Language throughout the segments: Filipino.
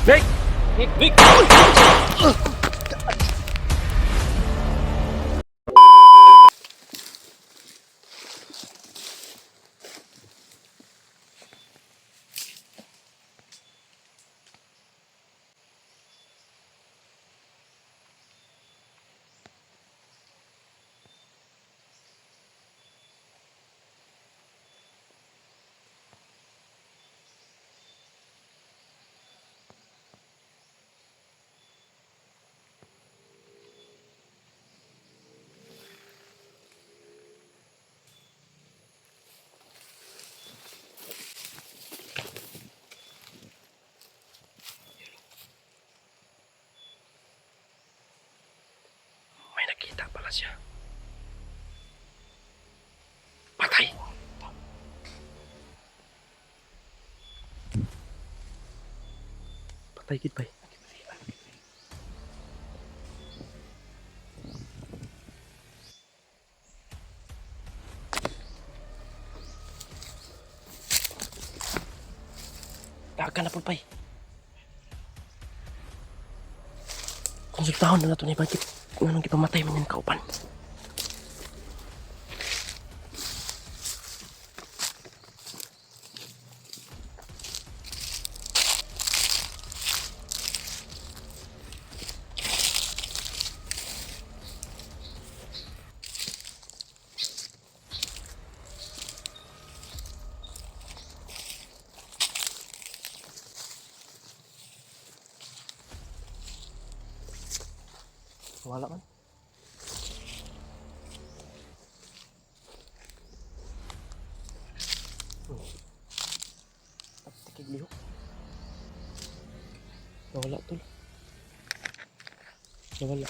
Vic! Vic! May nakita pala siya. Patay! Patay gid bay. Dagan na po bay. Konsultahon na nato ni bakit nganong gipamatay man yung kauban. Wala man. Tikig lihok. Nawala tol. Nawala.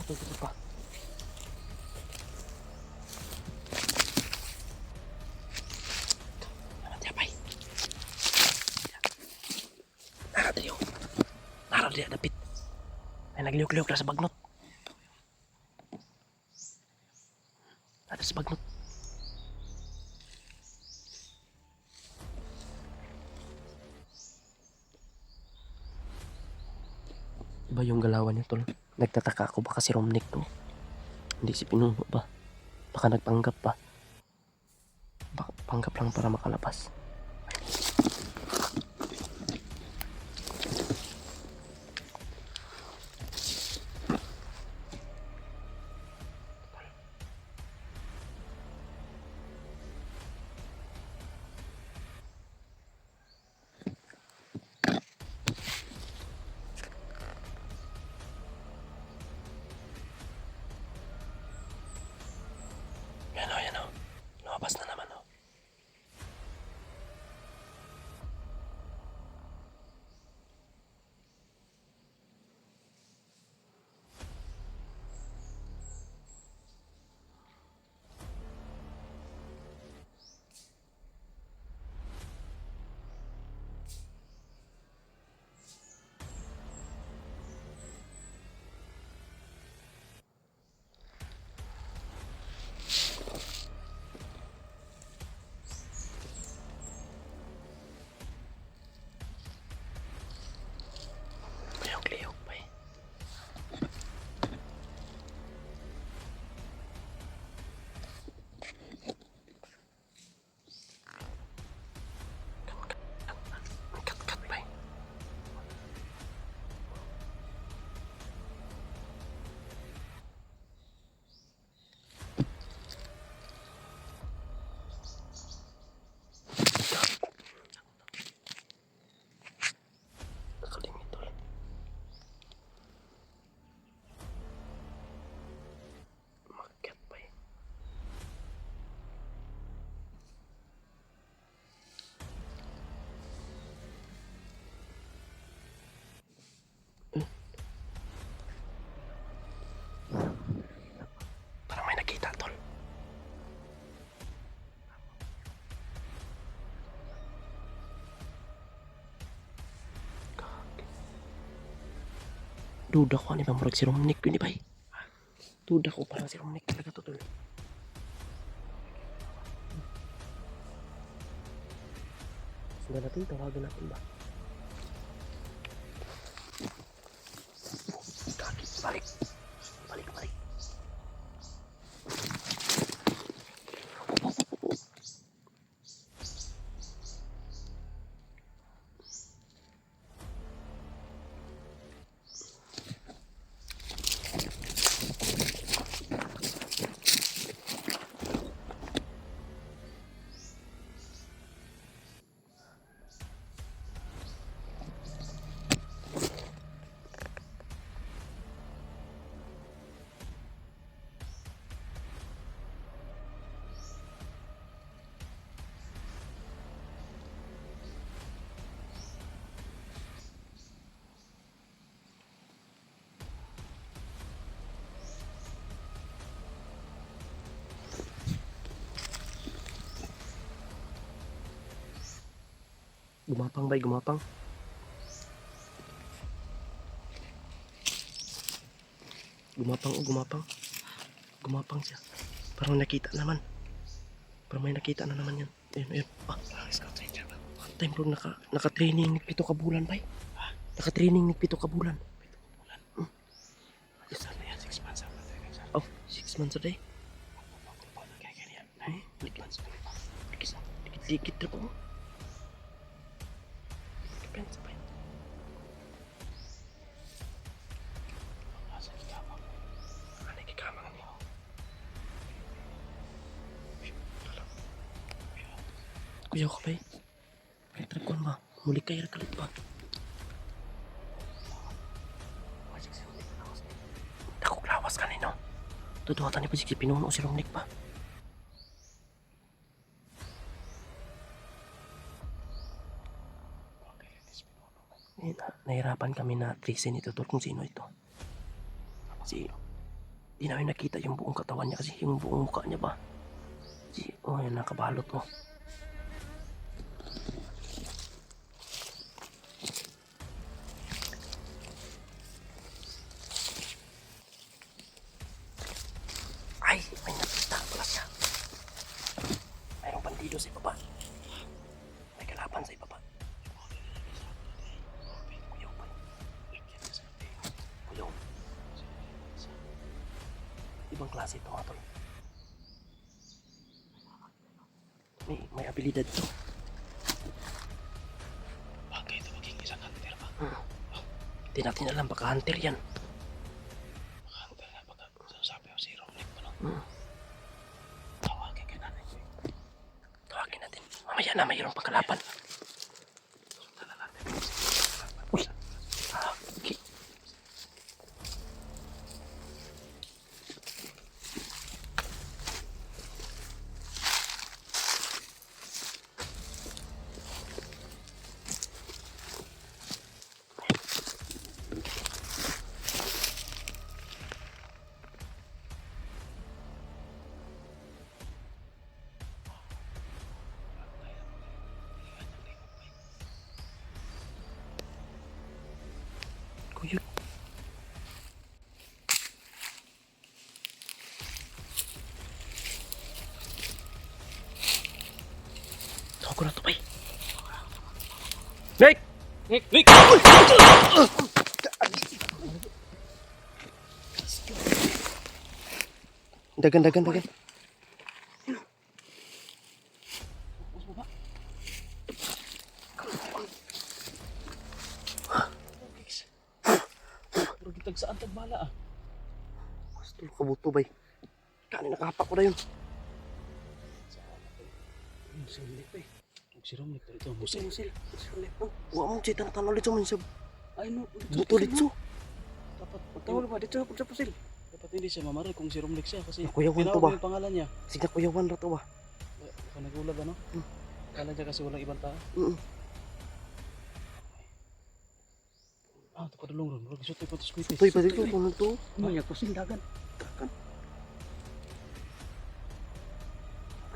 Ito pa. Nara dia dapit. Ay nagliok-liok na sa bagnot. Ada sa bagnot. Iba yung galawan niya tol. Nagtataka ako baka si Romnick to. Hindi si Pinuno ba? Baka nagpanggap pa. Baka panggap lang para makalabas. Yan o. Lumabas na naman o. duda ko, ano ba, murag si Romnick yun, di ba? Duda ko, parang si Romnick talaga to, tol. Sundan natin, tawagan natin ba? Kaki, balik. Balik, balik. Gumapang, bay, gumapang. Gumapang, oh, gumapang. Gumapang siya. Parang nakita naman. Parang may nakita na naman yan. Ayun, ayun. Ah, Scout Ranger ba? Time bro, naka-training ni Pito Kabulan, bay. Naka-training ni Pito Kabulan. Yes, sir. 6 months ako na sir. Oh, 6 months a day. Eh, dikit na po. Depends pa yun. Ano yung kakamang niyo? Kuya ko ba eh? Tragkuhan ba? Muli kayo kalit ba? Dakok lawas ka nino. Tutuwatan niya pa si pinuno si Romnick pa. Eh, nahirapan kami na trace ito kung sino ito. Kasi di namin nakita yung buong katawan niya kasi yung buong mukha niya ba. Si, oh yan nakabalot oh. Ay, may nakita pala siya. Mayroong bandido sa ibaba. May kalaban sa ibaba. Kuyaw ba? Kuyaw. Ibang klase ito mga tol. May abilidad ito. Bagay ito maging isang hunter ba? Hindi natin alam, baka hunter yan. Hunter na baka sabi ko si Romnick pa no? Tawagin ka natin. Tawagin natin. Mamaya na mayroong pagkalaban. Uy! Ah, okay. Kuya. Tawag ko na ito, bay. Nick! Nick! Nick! Dagan, dagan, dagan. Pero gitag saan tagbala ah. Gusto ko kabuto, bay. Kanin nakahapak ko na yun. Si Romnick pa eh. Si Romnick dito. Musil, musil. Huwag mong cita na tanong ulit sa munsab. Ay no. Buto litso. Dapat Tawag ba? Dito sa pusil. dapat hindi siya mamaril kung si Romnick siya kasi Nakuyawan to tinawag ba? mo yung pangalan niya. Sige, kuyawan na to ba? Baka nagulag ano? Kala niya kasi walang ibang tao. Ah, ito padulong ron. Murag isutoy pa ito squid. Toy, pa dito. Kung nagto. Manyak pasin dagan. Dagan.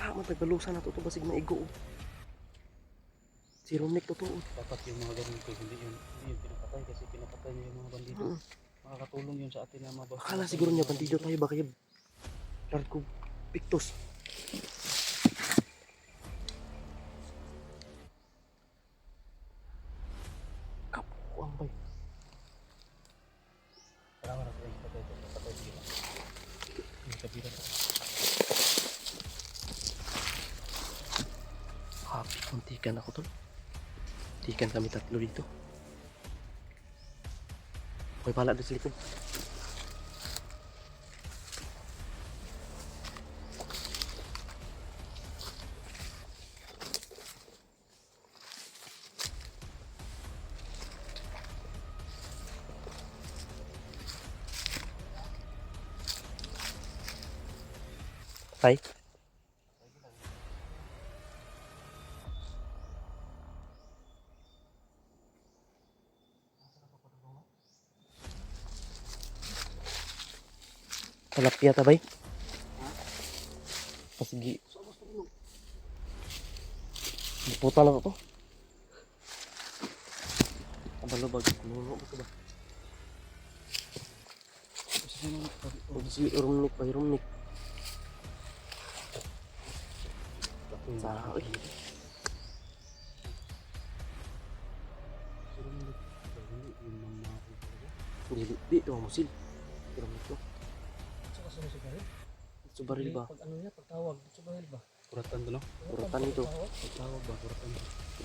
Ah, matagalusan na to to basig maigo. Si Romnick to to. Dapat yung mga ganun ko hindi yun pinapatay kasi pinapatay niya yung mga bandido. makakatulong yun sa atin na mabasa. Akala siguro niya bandido tayo, baka yung Narco Pictus. Kapuang bay. Parang wala tayong patay ito. Patay dito. Yung kabila. Happy kung tikan ako tol. Tikan kami tatlo dito. Okay, pala doon sa likod. Tay? Talapia ta bay? Sige. Puta lang ako. Abalo bag kuno ba ba? Si Rumnik bay Rumnik. Sa oy. Di to musil. Rumnik to. Sa baril ba? Pag ano niya, pagtawag. Sa baril ba? Kuratan to, no? Kuratan ito. Pagtawag ba? Kuratan to.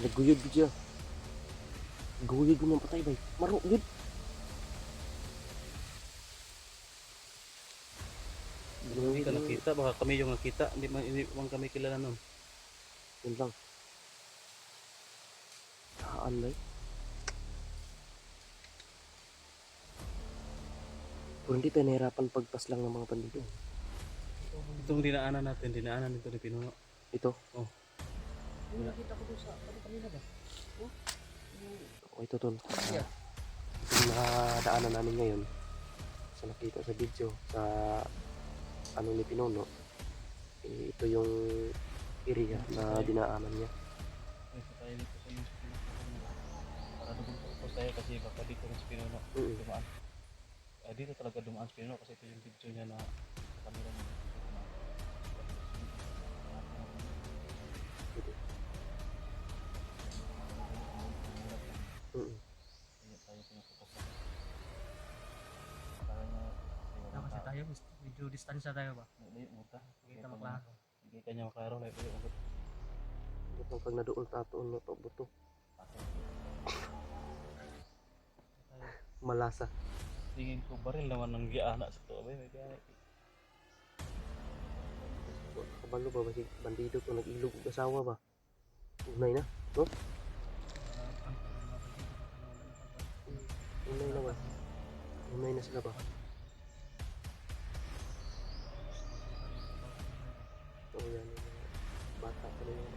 Naguyod ko siya. Guyod ko man patay bay. Maro yun. Hindi ka nakita, baka kami yung nakita. Hindi man kami kilala nun. Yun lang. Saan bay? Pero hindi tayo nahirapan pagpas lang ng mga bandido. Itong dinaanan natin, dinaanan nito ni Pinuno. Ito. Oh. Yung nakita ko doon sa kanina ba? O ito tol. Itong nakadaanan namin ngayon. Sa nakita sa video sa ano ni Pinono. Eh, ito yung area na dinaanan niya. Ay, tayo dito sa yung Pinuno. Para doon po tayo kasi baka dito rin si Pinuno. Dumaan. Dito talaga dumaan si Pinuno kasi ito yung video niya na kamera niya. Kasi tayo, medyo distansya tayo ba? Hindi Kita maklaro. kanya maklaro like ugot. Ito pag naduol tatoon no to buto. Malasa. Tingin ko baril naman ng giana sa to. May gani. Kabalo ba si bandido ko nag-ilog og asawa ba? Unay na, no? Unay na ba? Unay na sila ba? So yan yung mga bata pa rin yung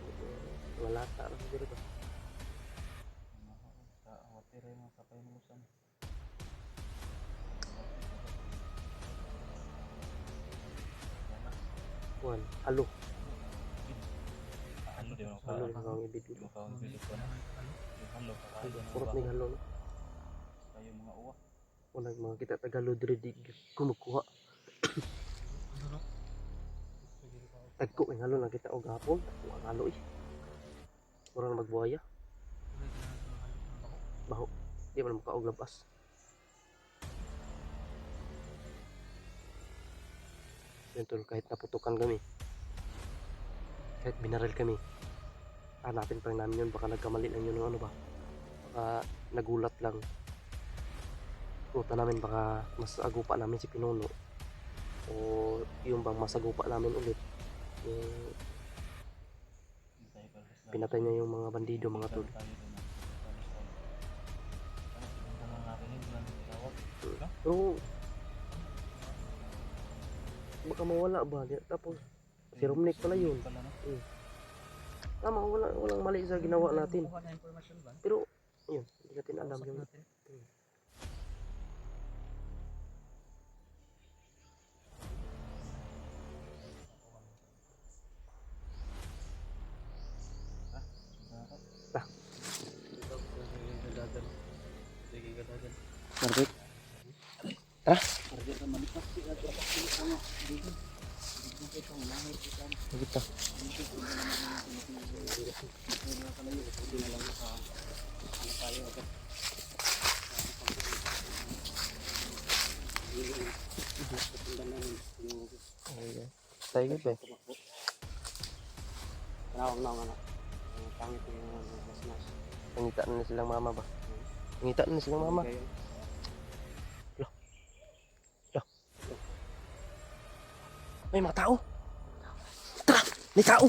mga lata lang siguro ba? Sa hotel ay mga kapay mo san. Kuan, halo. Halo di mo Halo ka. yung mga ibig Di dito. mo ka bilit ko na. Yung halo kakain ng Purot ng halo no? kayo mga uwa. Unang mga kita Tagalog diri di kumukuha. Tagko ng halo na kita og hapon, tagko ang halo eh. Murang magbuhaya, baho. Di man makaog labas. Yan tol, kahit naputukan kami, kahit binaril kami, hanapin pa rin namin yun. Baka nagkamali lang yun ng ano ba, baka nagulat lang. Puta namin baka mas agupa namin si Pinuno, o yung bang mas agupa namin ulit yung pinatay niya yung mga bandido mga tol. Pero baka mawala ba? Tapos si Romnick pala yun. Tama, walang mali sa ginawa natin. Kuha na informasyon ba? Pero yun, hindi natin alam Kausap yung natin. Market. Kita. Ayan. Tayo ba? Pangita na silang mama ba? Pangita na silang mama. May mga tao. Tara! May tao!